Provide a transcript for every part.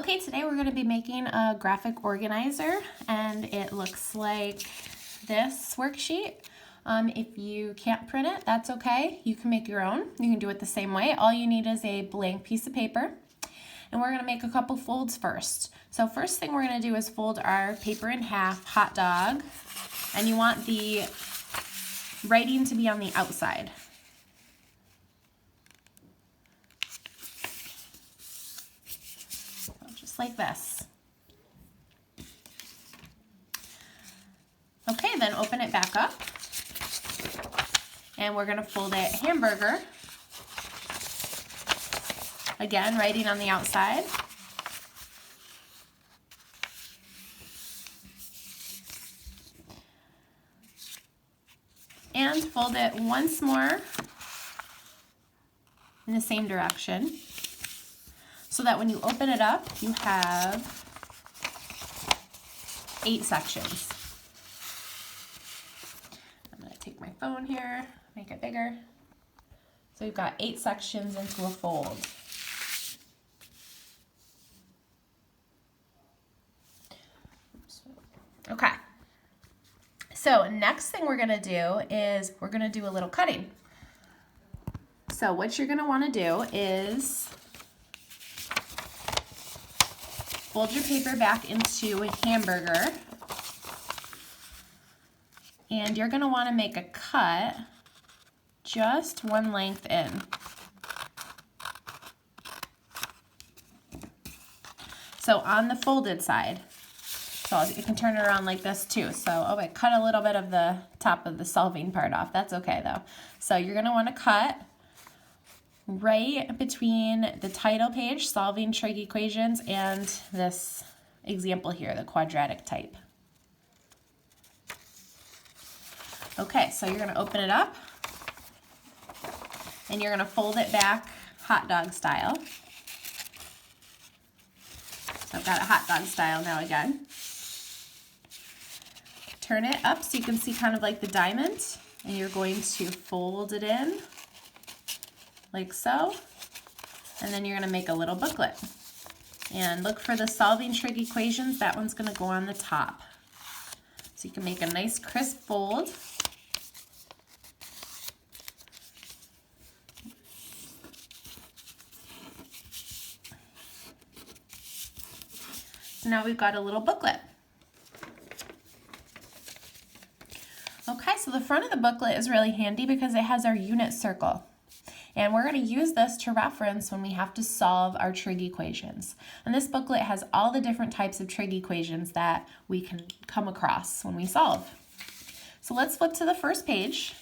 Okay, today we're going to be making a graphic organizer, and it looks like this worksheet. If you can't print it, that's okay. You can make your own. You can do it the same way. All you need is a blank piece of paper, and we're going to make a couple folds first. So first thing we're going to do is fold our paper in half, hot dog, and you want the writing to be on the outside. Just like this. Okay, then open it back up, and we're going to fold it hamburger. Again, writing on the outside. And fold it once more in the same direction, so that when you open it up, you have 8 sections. I'm going to take my phone here, make it bigger. So we've got 8 sections into a fold. Okay. So next thing we're going to do is we're going to do a little cutting. So what you're going to want to do is fold your paper back into a hamburger, and you're going to want to make a cut just one length in. So on the folded side. So you can turn it around like this too. So, I cut a little bit of the top of the solving part off. That's okay though. So you're going to want to cut right between the title page, Solving Trig Equations, and this example here, the quadratic type. Okay, so you're going to open it up, and you're going to fold it back hot dog style. So I've got it hot dog style now again. Turn it up so you can see kind of like the diamond, and you're going to fold it in like so, and then you're going to make a little booklet. And look for the Solving Trig Equations. That one's going to go on the top. So you can make a nice crisp fold. So now we've got a little booklet. Okay, so the front of the booklet is really handy because it has our unit circle. And we're going to use this to reference when we have to solve our trig equations. And this booklet has all the different types of trig equations that we can come across when we solve. So let's flip to the first page.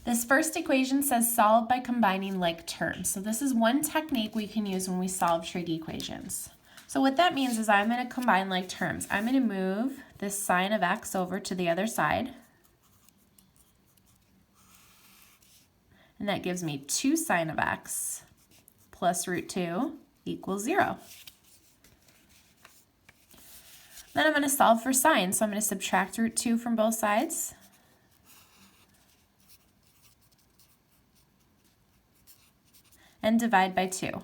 This first equation says solve by combining like terms. So this is one technique we can use when we solve trig equations. So what that means is I'm going to combine like terms. I'm going to move this sine of x over to the other side. And that gives me 2 sine of x plus root 2 equals 0. Then I'm going to solve for sine. So I'm going to subtract root 2 from both sides. And divide by 2.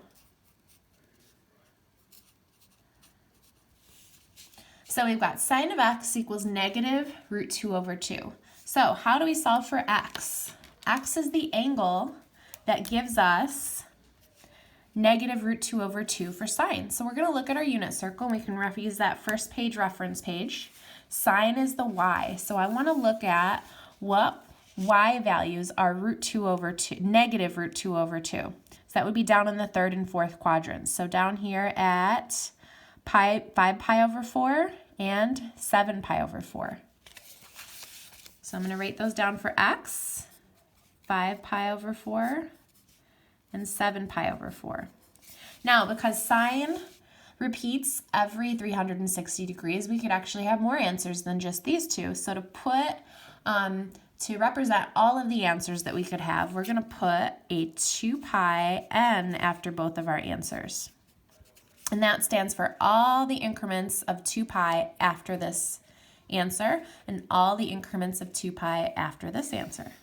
So we've got sine of x equals negative root 2 over 2. So how do we solve for x? X is the angle that gives us negative root 2 over 2 for sine. So we're going to look at our unit circle, and we can use that first page reference page. Sine is the y. So I want to look at what y values are root 2 over 2, negative root 2 over 2. So that would be down in the 3rd and 4th quadrants. So down here at 5 pi over 4 and 7 pi over 4. So I'm going to write those down for x. 5 pi over 4 and 7 pi over 4. Now, because sine repeats every 360 degrees, we could actually have more answers than just these two. So to represent all of the answers that we could have, we're going to put a 2 pi n after both of our answers. And that stands for all the increments of 2 pi after this answer and all the increments of 2 pi after this answer.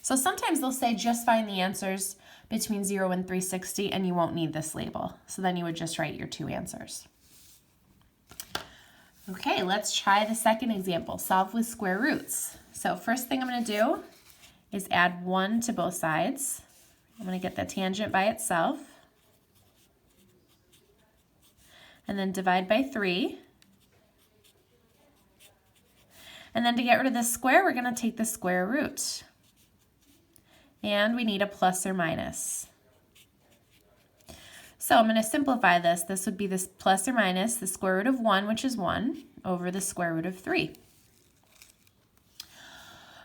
So sometimes they'll say just find the answers between 0 and 360, and you won't need this label. So then you would just write your two answers. Okay, let's try the second example, solve with square roots. So first thing I'm going to do is add 1 to both sides. I'm going to get the tangent by itself. And then divide by 3. And then to get rid of the square, we're going to take the square root. And we need a plus or minus. So I'm going to simplify this. This would be this plus or minus the square root of 1, which is 1, over the square root of 3.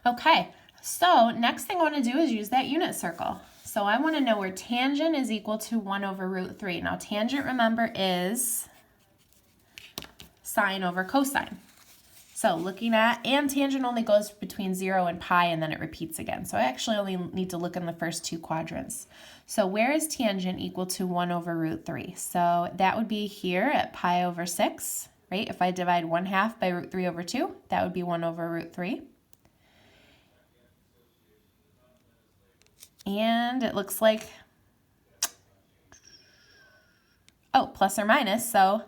Okay, so next thing I want to do is use that unit circle. So I want to know where tangent is equal to 1 over root 3. Now tangent, remember, is sine over cosine. So looking at, and tangent only goes between 0 and pi, and then it repeats again. So I actually only need to look in the first two quadrants. So where is tangent equal to 1 over root 3? So that would be here at pi over 6, right? If I divide 1/2 by root 3 over 2, that would be 1 over root 3. And it looks like, oh, plus or minus, so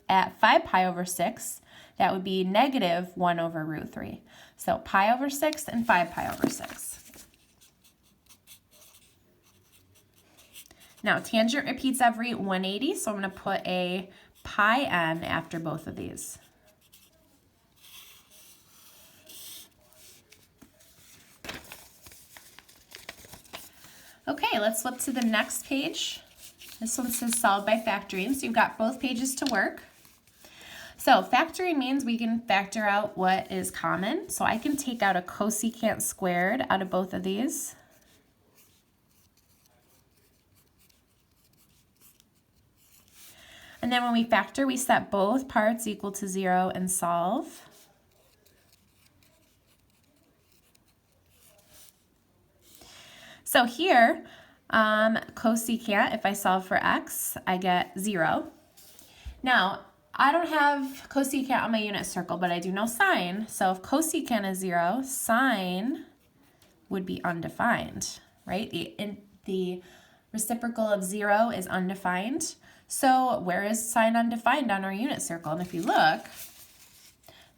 at 5 pi over 6, that would be negative 1 over root 3. So pi over 6 and 5 pi over 6. Now tangent repeats every 180, so I'm going to put a pi n after both of these. Okay, let's flip to the next page. This one says solve by factoring, so you've got both pages to work. So factoring means we can factor out what is common. So I can take out a cosecant squared out of both of these. And then when we factor, we set both parts equal to 0 and solve. So here, cosecant, if I solve for x, I get 0. Now, I don't have cosecant on my unit circle, but I do know sine. So if cosecant is 0, sine would be undefined, right? The reciprocal of 0 is undefined. So where is sine undefined on our unit circle? And if you look,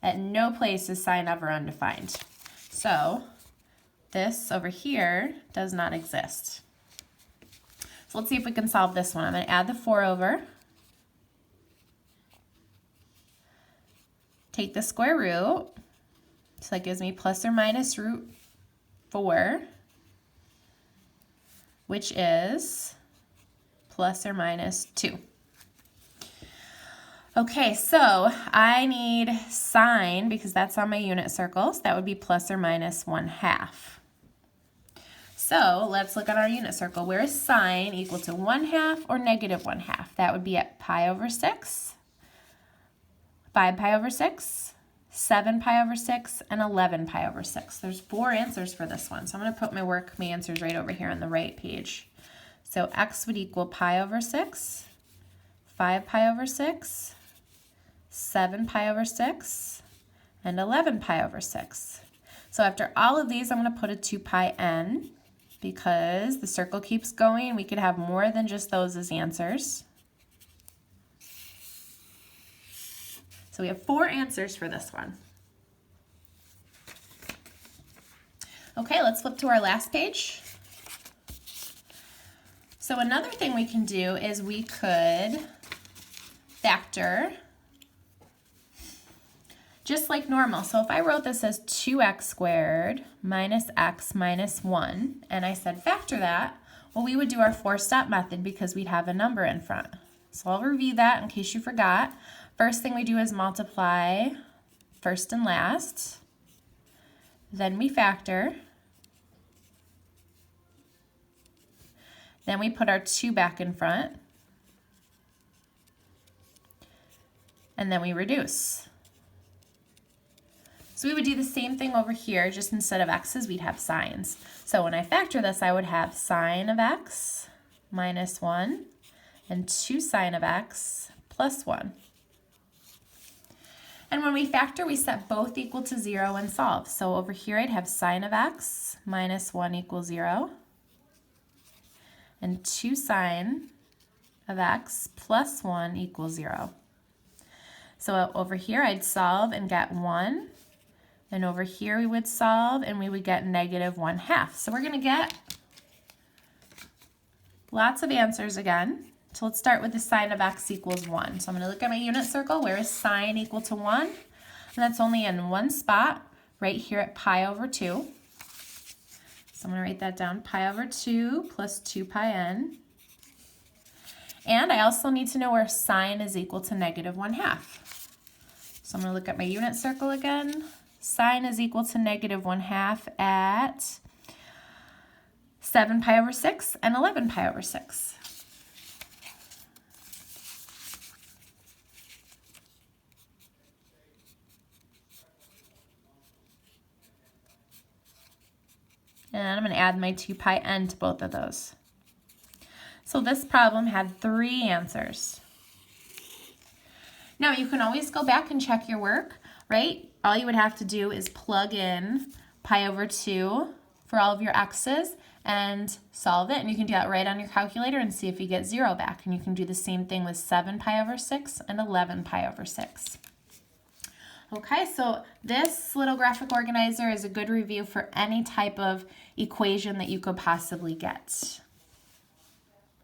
at no place is sine ever undefined. So this over here does not exist. So let's see if we can solve this one. I'm going to add the 4 over. Take the square root, so that gives me plus or minus root 4, which is plus or minus 2. Okay, so I need sine, because that's on my unit circle, so that would be plus or minus 1/2. So let's look at our unit circle. Where is sine equal to 1/2 or negative 1/2? That would be at pi over 6. 5 pi over 6, 7 pi over 6, and 11 pi over 6. There's 4 answers for this one. So I'm going to put my answers right over here on the right page. So x would equal pi over 6, 5 pi over 6, 7 pi over 6, and 11 pi over 6. So after all of these, I'm going to put a 2 pi n, because the circle keeps going. We could have more than just those as answers. So we have 4 answers for this one. Okay, let's flip to our last page. So another thing we can do is we could factor just like normal. So if I wrote this as 2x squared minus x minus 1, and I said factor that, well, we would do our 4-step method because we'd have a number in front. So I'll review that in case you forgot. First thing we do is multiply first and last. Then we factor. Then we put our 2 back in front. And then we reduce. So we would do the same thing over here, just instead of x's, we'd have sines. So when I factor this, I would have sine of x minus 1 and 2 sine of x plus 1. And when we factor, we set both equal to 0 and solve. So over here, I'd have sine of x minus 1 equals 0. and 2 sine of x plus 1 equals 0. So over here I'd solve and get 1. And over here we would solve and we would get negative 1/2. So we're going to get lots of answers again. So let's start with the sine of x equals 1. So I'm going to look at my unit circle. Where is sine equal to 1? And that's only in one spot, right here at pi over 2. So I'm going to write that down, pi over 2 plus 2 pi n. And I also need to know where sine is equal to negative 1/2. So I'm going to look at my unit circle again. Sine is equal to negative 1/2 at 7 pi over 6 and 11 pi over 6. And I'm going to add my 2 pi n to both of those. So this problem had 3 answers. Now you can always go back and check your work, right? All you would have to do is plug in pi over 2 for all of your x's and solve it. And you can do that right on your calculator and see if you get 0 back. And you can do the same thing with 7 pi over 6 and 11 pi over 6. Okay, so this little graphic organizer is a good review for any type of equation that you could possibly get.